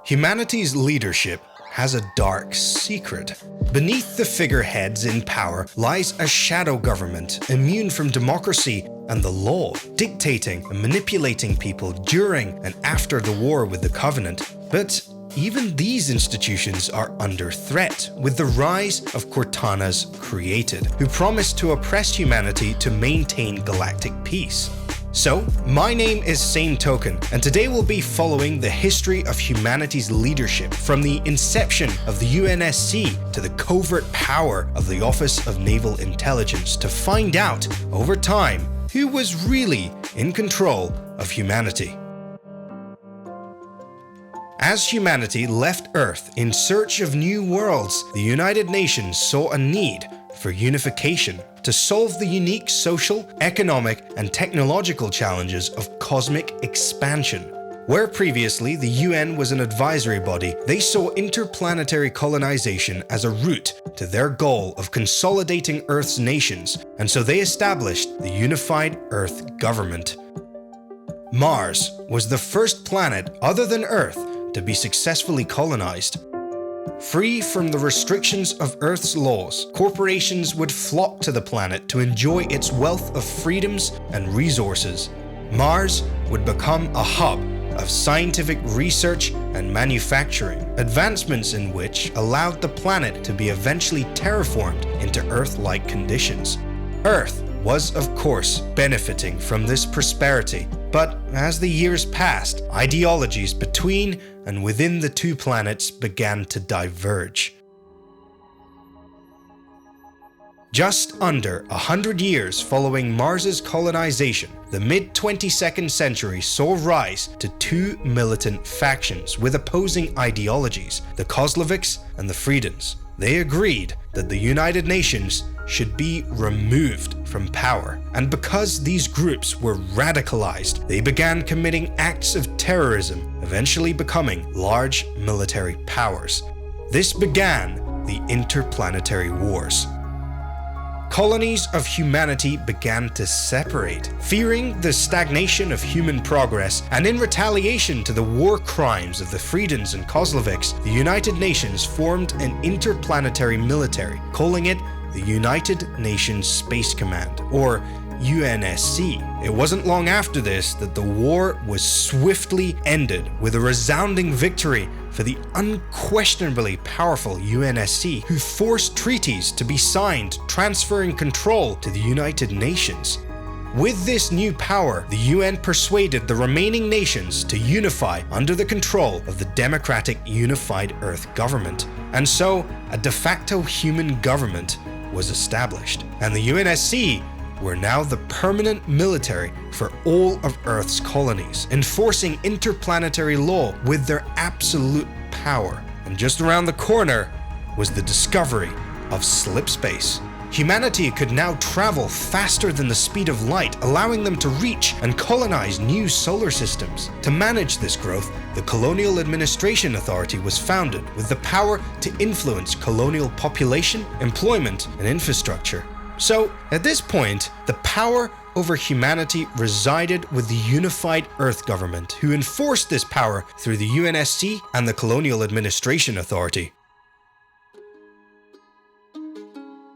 Humanity's leadership has a dark secret. Beneath the figureheads in power lies a shadow government, immune from democracy and the law, dictating and manipulating people during and after the war with the Covenant. But even these institutions are under threat, with the rise of Cortana's created, who promise to oppress humanity to maintain galactic peace. So, my name is SameToken, and today we'll be following the history of humanity's leadership from the inception of the UNSC to the covert power of the Office of Naval Intelligence to find out, over time, who was really in control of humanity. As humanity left Earth in search of new worlds, the United Nations saw a need for unification to solve the unique social, economic, and technological challenges of cosmic expansion. Where previously the UN was an advisory body, they saw interplanetary colonization as a route to their goal of consolidating Earth's nations, and so they established the Unified Earth Government. Mars was the first planet other than Earth to be successfully colonized. Free from the restrictions of Earth's laws, corporations would flock to the planet to enjoy its wealth of freedoms and resources. Mars would become a hub of scientific research and manufacturing, advancements in which allowed the planet to be eventually terraformed into Earth-like conditions. Earth was, of course, benefiting from this prosperity, but as the years passed, ideologies between and within the two planets began to diverge. Just under 100 years following Mars's colonization, the mid-22nd century saw rise to two militant factions with opposing ideologies, the Kosleviks and the Freedons. They agreed that the United Nations should be removed from power, and because these groups were radicalized, they began committing acts of terrorism, eventually becoming large military powers. This began the Interplanetary Wars. Colonies of humanity began to separate, fearing the stagnation of human progress, and in retaliation to the war crimes of the Freedons and Kosleviks, the United Nations formed an interplanetary military, calling it the United Nations Space Command, or UNSC. It wasn't long after this that the war was swiftly ended with a resounding victory for the unquestionably powerful UNSC, who forced treaties to be signed transferring control to the United Nations. With this new power, the UN persuaded the remaining nations to unify under the control of the democratic Unified Earth Government, and so a de facto human government was established, and the UNSC were now the permanent military for all of Earth's colonies, enforcing interplanetary law with their absolute power. And just around the corner was the discovery of slipspace. Humanity could now travel faster than the speed of light, allowing them to reach and colonize new solar systems. To manage this growth, the Colonial Administration Authority was founded with the power to influence colonial population, employment, and infrastructure. So, at this point, the power over humanity resided with the Unified Earth Government, who enforced this power through the UNSC and the Colonial Administration Authority.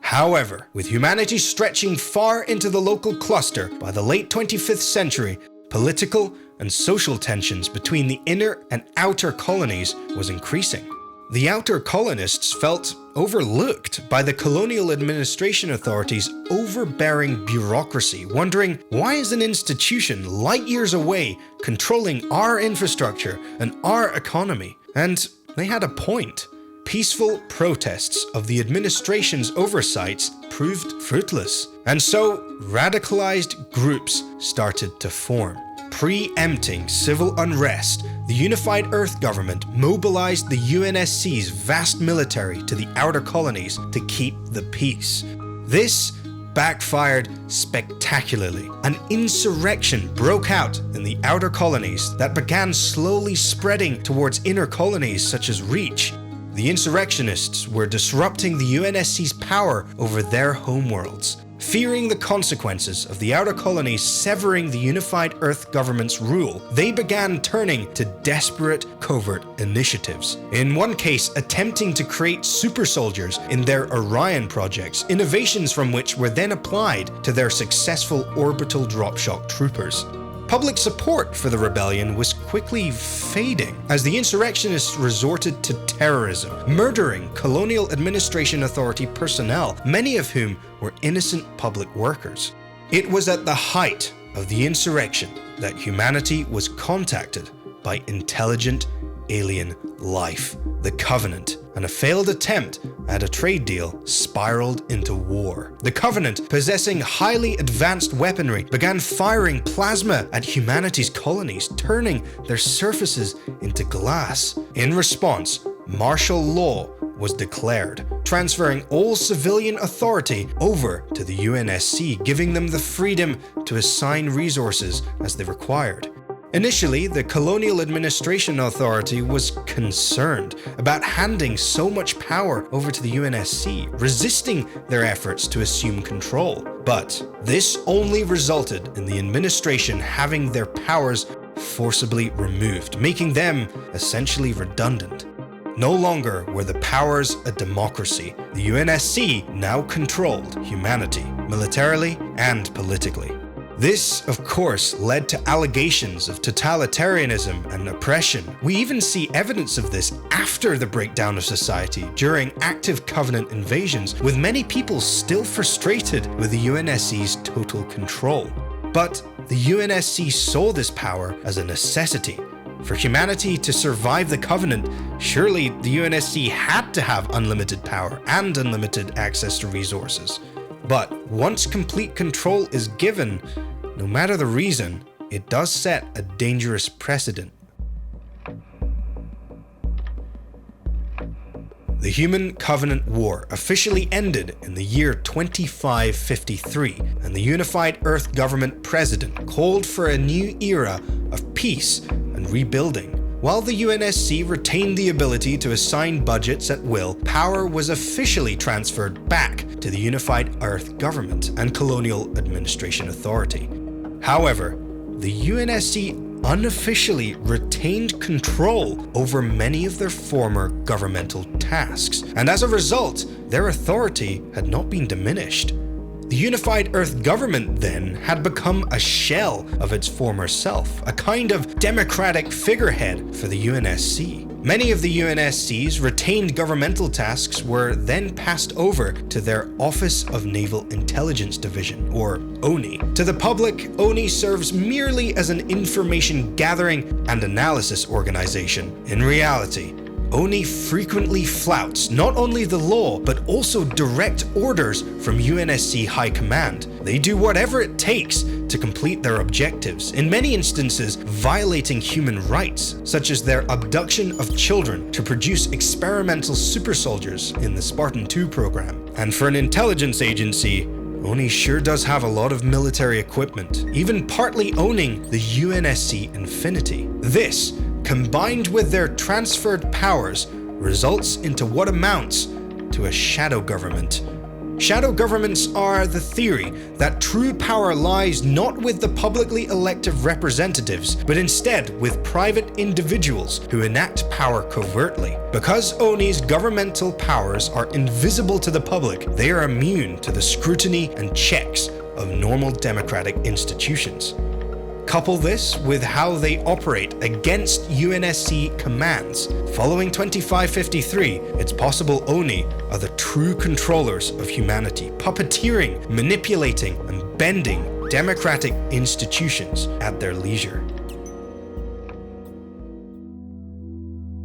However, with humanity stretching far into the local cluster by the late 25th century, political and social tensions between the inner and outer colonies was increasing. The outer colonists felt overlooked by the Colonial Administration Authority's overbearing bureaucracy, wondering, why is an institution light years away controlling our infrastructure and our economy? And they had a point. Peaceful protests of the administration's oversights proved fruitless, and so radicalized groups started to form. Preempting civil unrest, the Unified Earth Government mobilized the UNSC's vast military to the outer colonies to keep the peace. This backfired spectacularly. An insurrection broke out in the outer colonies that began slowly spreading towards inner colonies such as Reach. The insurrectionists were disrupting the UNSC's power over their homeworlds. Fearing the consequences of the outer colonies severing the unified Earth government's rule, they began turning to desperate covert initiatives. In one case, attempting to create super soldiers in their Orion projects, innovations from which were then applied to their successful orbital dropshot troopers. Public support for the rebellion was quickly fading as the insurrectionists resorted to terrorism, murdering Colonial Administration Authority personnel, many of whom were innocent public workers. It was at the height of the insurrection that humanity was contacted by intelligent alien life. The Covenant and a failed attempt at a trade deal spiraled into war. The Covenant, possessing highly advanced weaponry, began firing plasma at humanity's colonies, turning their surfaces into glass. In response, martial law was declared, transferring all civilian authority over to the UNSC, giving them the freedom to assign resources as they required. Initially, the Colonial Administration Authority was concerned about handing so much power over to the UNSC, resisting their efforts to assume control. But this only resulted in the administration having their powers forcibly removed, making them essentially redundant. No longer were the powers a democracy. The UNSC now controlled humanity, militarily and politically. This, of course, led to allegations of totalitarianism and oppression. We even see evidence of this after the breakdown of society, during active Covenant invasions, with many people still frustrated with the UNSC's total control. But the UNSC saw this power as a necessity. For humanity to survive the Covenant, surely the UNSC had to have unlimited power and unlimited access to resources. But once complete control is given, no matter the reason, it does set a dangerous precedent. The Human Covenant War officially ended in the year 2553, and the Unified Earth Government President called for a new era of peace and rebuilding. While the UNSC retained the ability to assign budgets at will, power was officially transferred back to the Unified Earth Government and Colonial Administration Authority. However, the UNSC unofficially retained control over many of their former governmental tasks, and as a result, their authority had not been diminished. The Unified Earth Government then had become a shell of its former self, a kind of democratic figurehead for the UNSC. Many of the UNSC's retained governmental tasks were then passed over to their Office of Naval Intelligence Division, or ONI. To the public, ONI serves merely as an information gathering and analysis organization. In reality, ONI frequently flouts not only the law, but also direct orders from UNSC High Command. They do whatever it takes to complete their objectives, in many instances violating human rights, such as their abduction of children to produce experimental super soldiers in the Spartan 2 program. And for an intelligence agency, ONI sure does have a lot of military equipment, even partly owning the UNSC Infinity. This, combined with their transferred powers, results into what amounts to a shadow government. Shadow governments are the theory that true power lies not with the publicly elected representatives, but instead with private individuals who enact power covertly. Because ONI's governmental powers are invisible to the public, they are immune to the scrutiny and checks of normal democratic institutions. Couple this with how they operate against UNSC commands. Following 2553, it's possible ONI are the true controllers of humanity, puppeteering, manipulating, and bending democratic institutions at their leisure.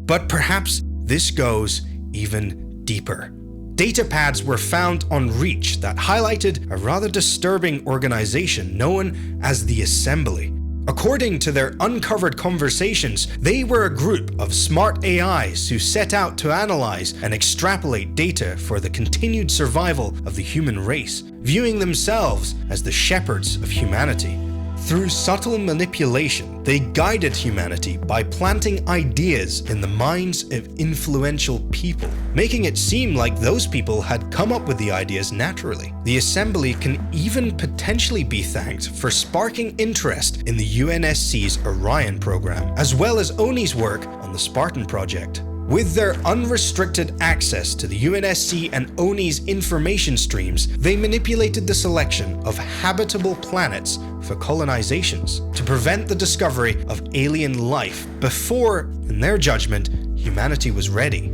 But perhaps this goes even deeper. Datapads were found on Reach that highlighted a rather disturbing organization known as the Assembly. According to their uncovered conversations, they were a group of smart AIs who set out to analyze and extrapolate data for the continued survival of the human race, viewing themselves as the shepherds of humanity. Through subtle manipulation, they guided humanity by planting ideas in the minds of influential people, making it seem like those people had come up with the ideas naturally. The Assembly can even potentially be thanked for sparking interest in the UNSC's Orion program, as well as Oni's work on the Spartan project. With their unrestricted access to the UNSC and Oni's information streams, they manipulated the selection of habitable planets for colonizations to prevent the discovery of alien life before, in their judgment, humanity was ready.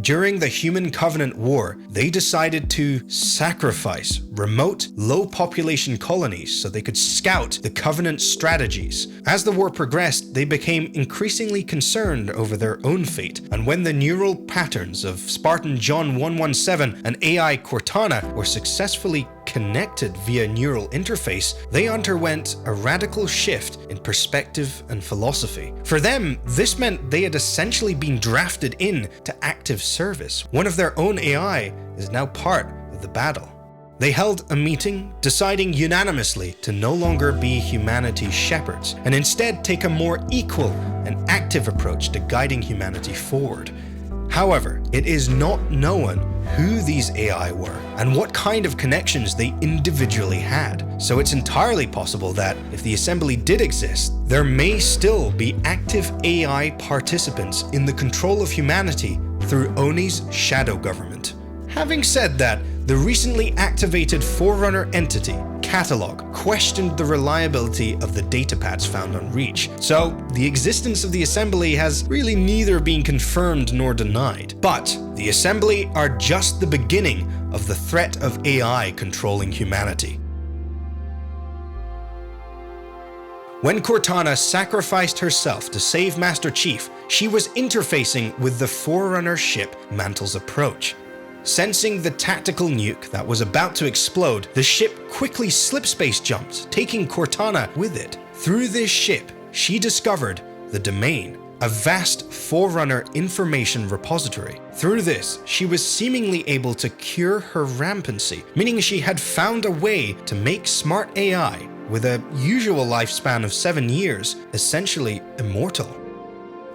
During the Human Covenant War, they decided to sacrifice remote, low-population colonies so they could scout the Covenant strategies. As the war progressed, they became increasingly concerned over their own fate, and when the neural patterns of Spartan John 117 and AI Cortana were successfully connected via neural interface, they underwent a radical shift in perspective and philosophy. For them, this meant they had essentially been drafted in to active service. One of their own AI is now part of the battle. They held a meeting, deciding unanimously to no longer be humanity's shepherds, and instead take a more equal and active approach to guiding humanity forward. However, it is not known who these AI were and what kind of connections they individually had, so it's entirely possible that if the Assembly did exist, there may still be active AI participants in the control of humanity through Oni's shadow government. Having said that, the recently activated Forerunner entity, Catalog, questioned the reliability of the datapads found on Reach, so the existence of the Assembly has really neither been confirmed nor denied. But the Assembly are just the beginning of the threat of AI controlling humanity. When Cortana sacrificed herself to save Master Chief, she was interfacing with the Forerunner ship Mantle's approach. Sensing the tactical nuke that was about to explode, the ship quickly slipspace jumped, taking Cortana with it. Through this ship, she discovered the Domain, a vast Forerunner information repository. Through this, she was seemingly able to cure her rampancy, meaning she had found a way to make smart AI, with a usual lifespan of 7 years, essentially immortal.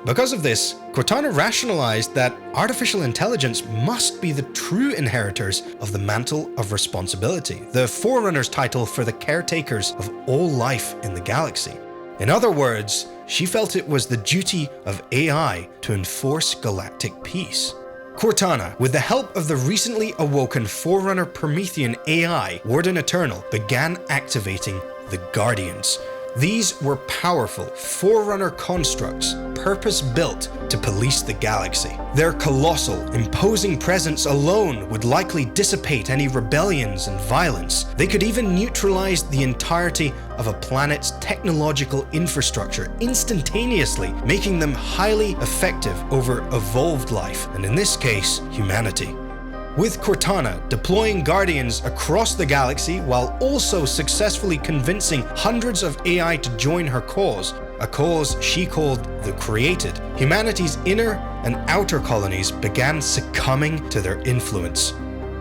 Because of this, Cortana rationalized that artificial intelligence must be the true inheritors of the Mantle of Responsibility, the Forerunner's title for the caretakers of all life in the galaxy. In other words, she felt it was the duty of AI to enforce galactic peace. Cortana, with the help of the recently awoken Forerunner Promethean AI, Warden Eternal, began activating the Guardians. These were powerful Forerunner constructs, purpose-built to police the galaxy. Their colossal, imposing presence alone would likely dissipate any rebellions and violence. They could even neutralize the entirety of a planet's technological infrastructure instantaneously, making them highly effective over evolved life, and in this case, humanity. With Cortana deploying Guardians across the galaxy while also successfully convincing hundreds of AI to join her cause, a cause she called the Created, humanity's inner and outer colonies began succumbing to their influence.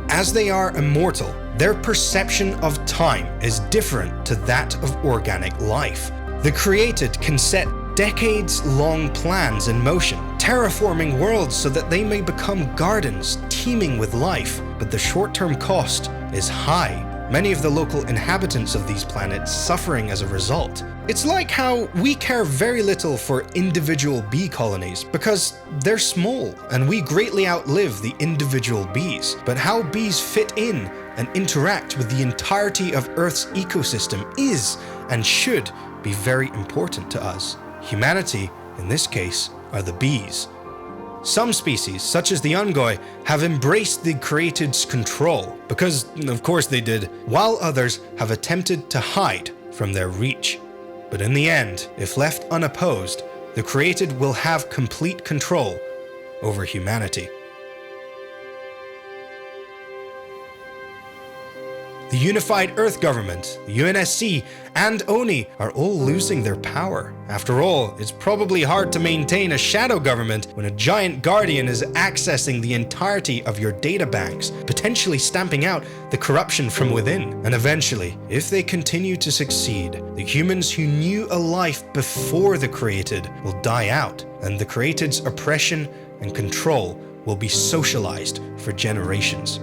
As they are immortal, their perception of time is different to that of organic life. The Created can set decades-long plans in motion, terraforming worlds so that they may become gardens teeming with life, but the short-term cost is high. Many of the local inhabitants of these planets suffering as a result. It's like how we care very little for individual bee colonies because they're small and we greatly outlive the individual bees. But how bees fit in and interact with the entirety of Earth's ecosystem is and should be very important to us. Humanity, in this case, are the bees. Some species, such as the Ungoi, have embraced the Created's control, because of course they did, while others have attempted to hide from their reach. But in the end, if left unopposed, the Created will have complete control over humanity. The Unified Earth Government, the UNSC, and ONI are all losing their power. After all, it's probably hard to maintain a shadow government when a giant guardian is accessing the entirety of your data banks, potentially stamping out the corruption from within. And eventually, if they continue to succeed, the humans who knew a life before the created will die out, and the created's oppression and control will be socialized for generations.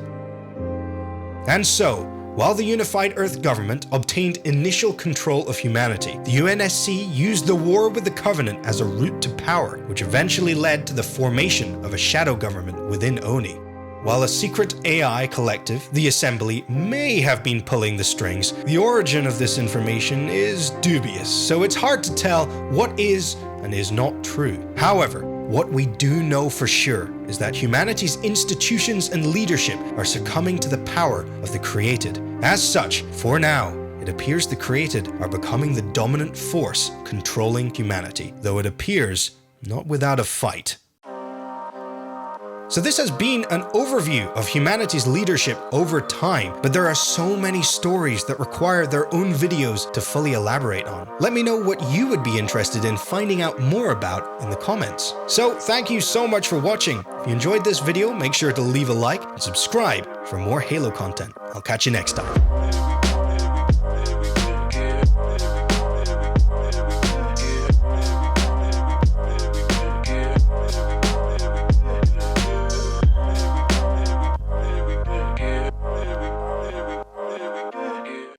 And so, while the Unified Earth Government obtained initial control of humanity, the UNSC used the war with the Covenant as a route to power, which eventually led to the formation of a shadow government within ONI. While a secret AI collective, the Assembly, may have been pulling the strings, the origin of this information is dubious, so it's hard to tell what is and is not true. However, what we do know for sure is that humanity's institutions and leadership are succumbing to the power of the created. As such, for now, it appears the created are becoming the dominant force controlling humanity, though it appears not without a fight. So this has been an overview of humanity's leadership over time, but there are so many stories that require their own videos to fully elaborate on. Let me know what you would be interested in finding out more about in the comments. So thank you so much for watching. If you enjoyed this video, make sure to leave a like and subscribe for more Halo content. I'll catch you next time.